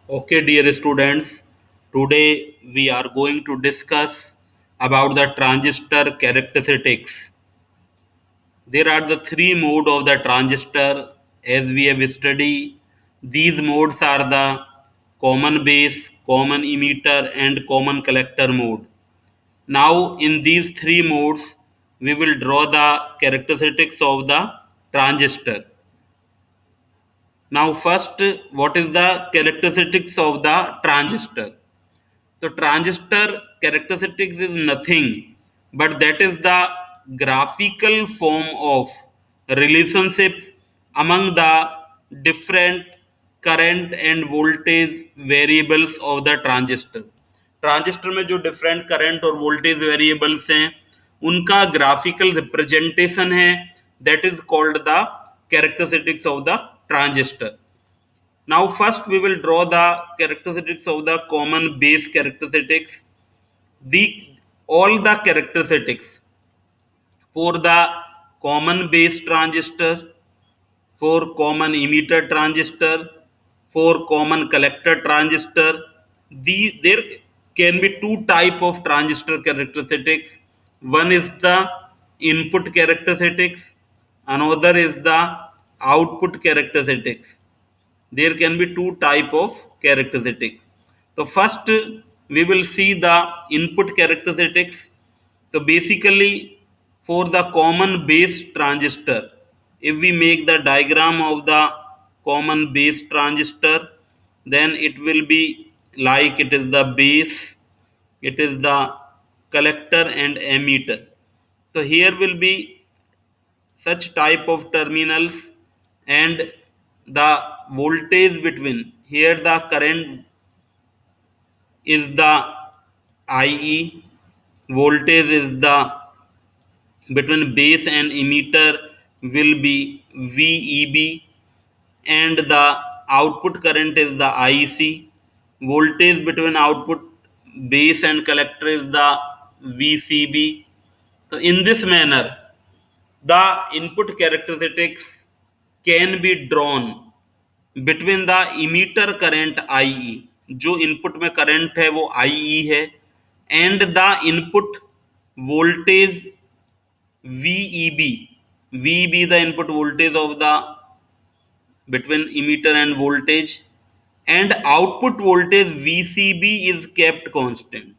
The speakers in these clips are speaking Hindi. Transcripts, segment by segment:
Okay, dear students, today we are going to discuss about the transistor characteristics. There are the three modes of the transistor as we have studied. These modes are the common base, common emitter and common collector mode. Now in these three modes, we will draw the characteristics of the transistor. Now first, what is the characteristics of the transistor? So transistor characteristics is nothing but that is the graphical form of relationship among the different current and voltage variables of the transistor. Transistor में जो डिफरेंट करंट और वोल्टेज वेरिएबल्स हैं उनका ग्राफिकल रिप्रेजेंटेशन है that is called the characteristics of the transistor. Now first we will draw the characteristics of the common base characteristics. The all the characteristics for the common base transistor, for common emitter transistor, for common collector transistor. There can be two type of transistor characteristics. One is the input characteristics, another is the output characteristics. There can be two type of characteristics. So first we will see the input characteristics. So basically for the common base transistor, if we make the diagram of the common base transistor, then it will be like it is the base, it is the collector and emitter. So here will be such type of terminals and the voltage between here the current is the IE, voltage is the between base and emitter will be VEB, and the output current is the IC. Voltage between output base and collector is the VCB. So in this manner the input characteristics can be drawn between the emitter current IE, जो इनपुट में करंट है वो IE है, and the input voltage VEB. VEB the input voltage of the between emitter and voltage, and output voltage VCB is kept constant.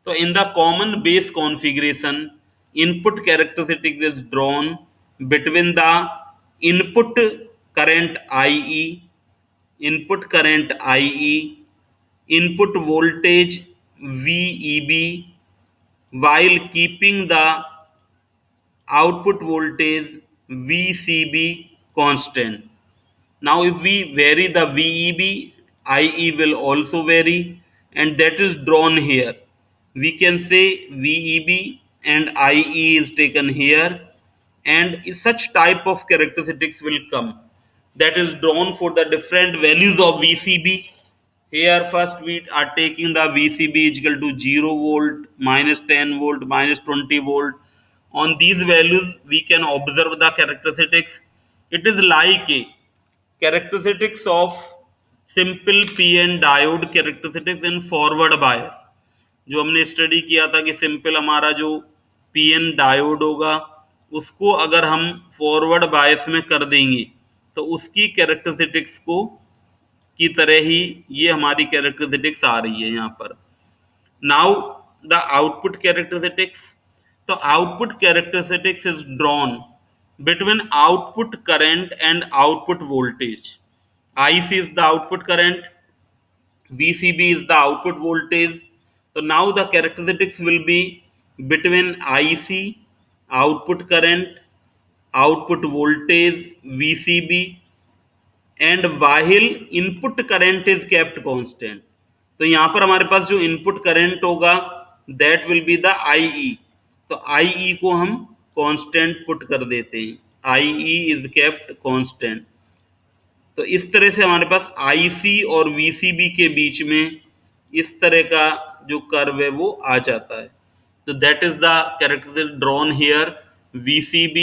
So in the common base configuration, input characteristics is drawn between the input current IE, input voltage VEB, while keeping the output voltage VCB constant. Now if we vary the VEB, IE will also vary, and that is drawn here. We can say VEB and IE is taken here, and such type of characteristics will come. That is drawn for the different values of VCB. Here first we are taking the VCB is equal to 0 volt, minus 10 volt, minus 20 volt. On these values we can observe the characteristics. It is like a characteristics of simple PN diode characteristics in forward bias. जो हमने स्टडी किया था कि सिंपल हमारा जो पीएन डायोड होगा उसको अगर हम फॉरवर्ड बायस में कर देंगे तो उसकी कैरेक्टरिस्टिक्स को की तरह ही ये हमारी कैरेक्टरिस्टिक्स आ रही है यहाँ पर. Now the output characteristics. तो output characteristics is drawn between output current and output voltage. IC is the output current, VCB is the output voltage. So now the characteristics will be between IC, output current, output voltage, VCB, and while input current is kept constant. तो यहाँ पर हमारे पास जो इनपुट करंट होगा that will be the IE. तो IE को हम कांस्टेंट पुट कर देते हैं. IE is kept constant. तो इस तरह से हमारे पास IC और VCB के बीच में इस तरह का जो कर्व है वो आ जाता है. तो that is the characteristic drawn here VCB,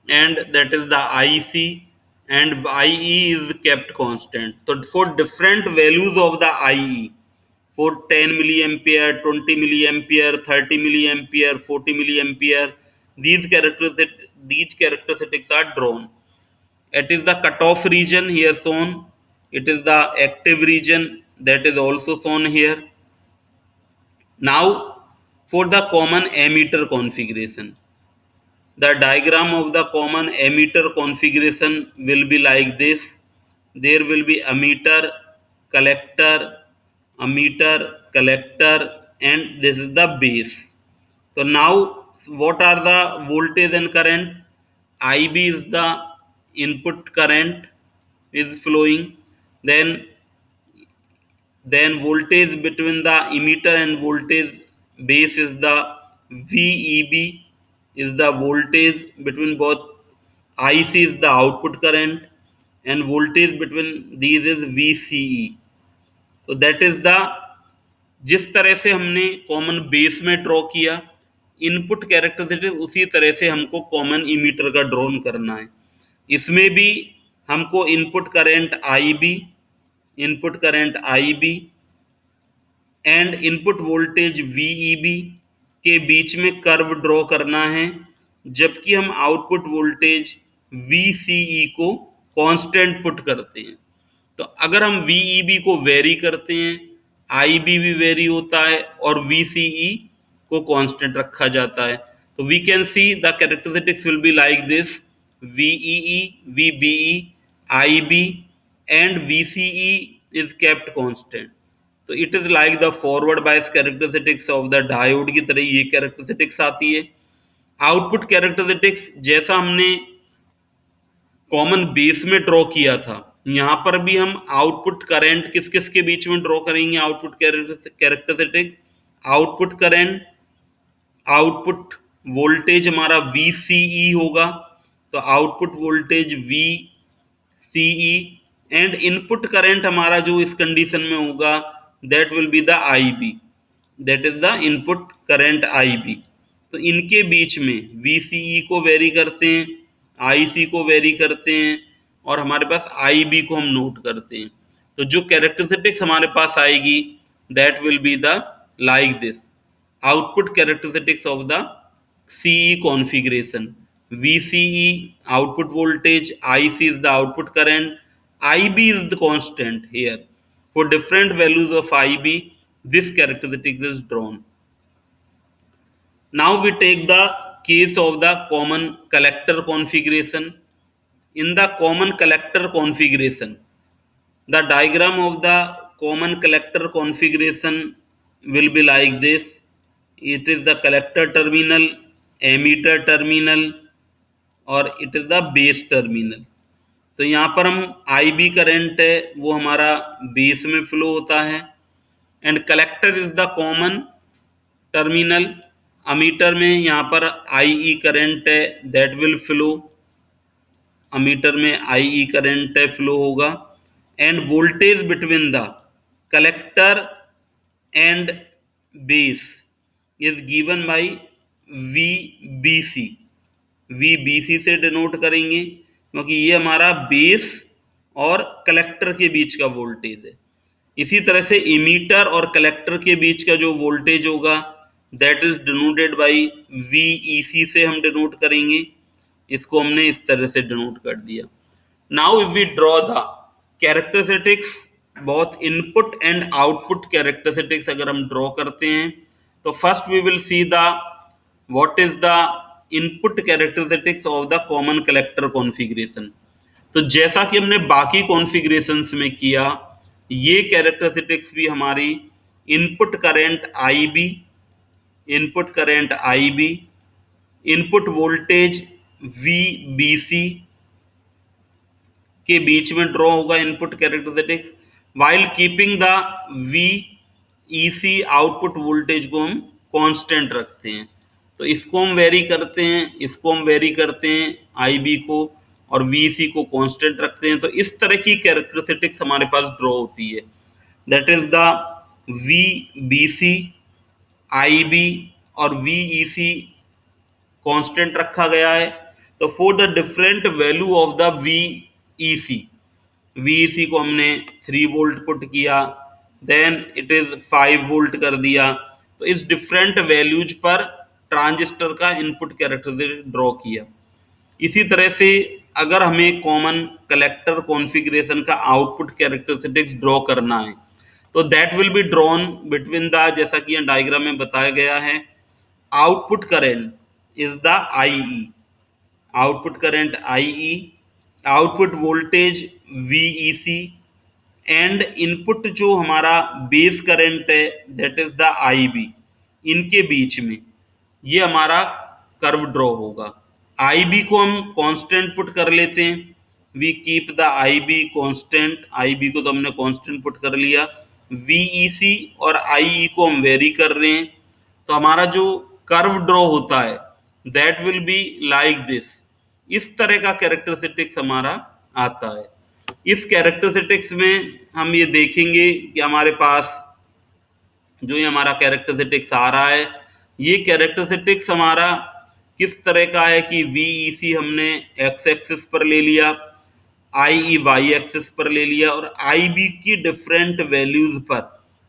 and that is the IC, and IE is kept constant. So for different values of the IE, for 10 milliampere, 20 milliampere, 30 milliampere, 40 milliampere, these characteristics are drawn. It is the cutoff region here shown. It is the active region that is also shown here. Now, for the common emitter configuration, the diagram of the common emitter configuration will be like this. There will be emitter, collector, and this is the base. So now, what are the voltage and current? IB is the input current is flowing. Then voltage between the emitter and voltage base is the VEB, is the voltage between both. IC is the output current, and voltage between these is VCE. तो दैट इज द, जिस तरह से हमने कॉमन बेस में ड्रॉ किया इनपुट कैरेक्टरिस्टिक, उसी तरह से हमको कॉमन इमीटर का ड्रॉन करना है. इसमें भी हमको input current I B and input voltage VEB के बीच में कर्व ड्रॉ करना है, जबकि हम आउटपुट वोल्टेज VCE को कांस्टेंट पुट करते हैं. तो अगर हम VEB को वेरी करते हैं, IB भी वेरी होता है और VCE को कांस्टेंट रखा जाता है. तो we can see the characteristics will be like this: VEE, VBE, IB and VCE is kept constant. तो it is like the forward bias characteristics of the diode की तरह ये कैरेक्टरिस्टिक्स आती है. आउटपुट कैरेक्टरिस्टिक्स जैसा हमने कॉमन बेस में ड्रॉ किया था, यहाँ पर भी हम आउटपुट करंट किस किस के बीच में ड्रॉ करेंगे. Output characteristic, output current, output voltage हमारा VCE होगा, तो output voltage VCE and input current हमारा जो इस कंडीशन में होगा that will be the IB, that is the input current IB. तो इनके बीच में VCE को वेरी करते हैं, IC को वेरी करते हैं और हमारे पास IB को हम नोट करते हैं. तो जो कैरेक्टरिस्टिक्स हमारे पास आएगी that will be the like this: output characteristics of the CE configuration. VCE output voltage, IC is the output current, IB is the constant here. For different values of IB, this characteristic is drawn. Now we take the case of the common collector configuration. In the common collector configuration, the diagram of the common collector configuration will be like this. It is the collector terminal, emitter terminal और it is the base terminal. तो यहाँ पर हम IB करंट है वो हमारा बेस में फ्लो होता है and collector is the common terminal. Ammeter में यहाँ पर IE करंट है दैट विल फ्लो, अमीटर में IE करंट है फ्लो होगा end voltage between the collector and base is given by VBC से डिनोट करेंगे क्योंकि ये हमारा बेस और कलेक्टर के बीच का वोल्टेज है. इसी तरह से इमीटर और कलेक्टर के बीच का जो वोल्टेज होगा that is denoted by VEC से हम डिनोट करेंगे. इसको हमने इस तरह से डिनोट कर दिया. Now if we draw the characteristics, both input and output characteristics अगर हम ड्रॉ करते हैं तो first we will see the what is the input characteristics of the common collector configuration. तो जैसा कि हमने बाकी कॉन्फ़िगरेशंस में किया, ये कैरेक्टरिस्टिक्स भी हमारी input current IB, input voltage VBC के बीच में ड्रॉ होगा input characteristics, while keeping the VEC output voltage को हम कांस्टेंट रखते हैं. तो इसको हम वेरी करते हैं, इसको हम वेरी करते हैं IB को, और VEC को कांस्टेंट रखते हैं. तो इस तरह की कैरेक्टरिस्टिक्स हमारे पास ड्रॉ होती है. That is the VBC, IB और VEC कांस्टेंट रखा गया है. तो for the different value of the VEC, VEC को हमने 3 वोल्ट पुट किया, देन इट इज 5 वोल्ट कर दिया। तो इस डिफरेंट वैल्यूज पर ट्रांजिस्टर का इनपुट कैरेक्टरिस्टिक ड्रॉ किया। इसी तरह से अगर हमें कॉमन कलेक्टर कॉन्फ़िगरेशन का आउटपुट कैरेक्टरिस्टिक्स ड्रॉ करना है, तो that will be drawn between the, जैसा कि यहाँ डायग्राम में बताया गया है, output current is the IE, output current IE, output voltage VEC, and input जो हमारा बेस करंट है दैट इज द IB। इनके बीच में ये हमारा कर्व ड्रॉ होगा। IB को हम कांस्टेंट पुट कर लेते हैं, we keep the IB constant, IB को तो हमने कांस्टेंट पुट कर लिया। VEC और IE को हम वेरी कर रहे हैं, तो हमारा जो कर्व ड्रॉ होता है that will be like this. इस तरह का कैरेक्टरिस्टिक्स हमारा आता है। इस कैरेक्टरिस्टिक्स में हम ये देखेंगे कि हमारे पास जो ये हमारा कैरेक्टरिस्टिक्स आ रहा है, ये कैरेक्टरिस्टिक्स हमारा किस तरह का है कि VEC हमने x एक्सिस पर ले लिया, IE y एक्सिस पर ले लिया, और IB की डिफरेंट वैल्यूज पर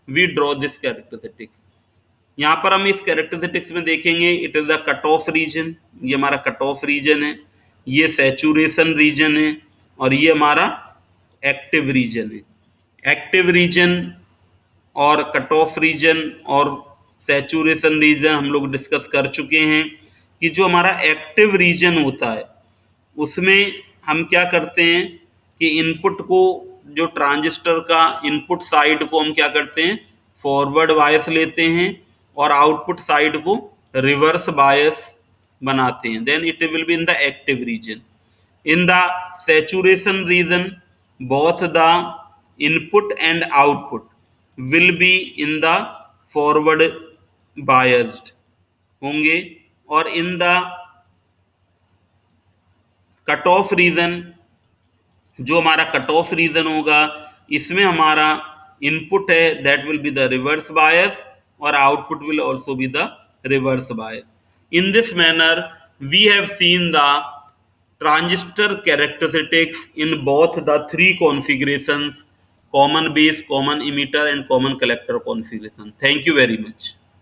वी ड्रॉ दिस कैरेक्टरिस्टिक्स। यहाँ पर हम इस कैरेक्टरिस्टिक्स में देखेंगे it is the cut off region, ये हमारा कट ऑफ रीजन है, ये सैचुरेशन रीजन है, और ये हमारा एक्टिव रीजन है। एक्टिव रीजन और कट ऑफ रीजन और सैचुरेशन रीजन हम लोग डिस्कस कर चुके हैं कि जो हमारा एक्टिव रीजन होता है उसमें हम क्या करते हैं कि इनपुट को, जो ट्रांजिस्टर का इनपुट साइड को हम क्या करते हैं, फॉरवर्ड बायस लेते हैं और आउटपुट साइड को रिवर्स बायस बनाते हैं, then it will be in the active region. In the saturation region both the input and output will be in the forward biased होंगे, और in the cut off region, जो हमारा कट ऑफ रीजन होगा इसमें हमारा इनपुट है that will be the reverse bias और output will also be the reverse bias. In this manner we have seen the transistor characteristics in both the 3 configurations: common base, common emitter and common collector configuration. Thank you very much.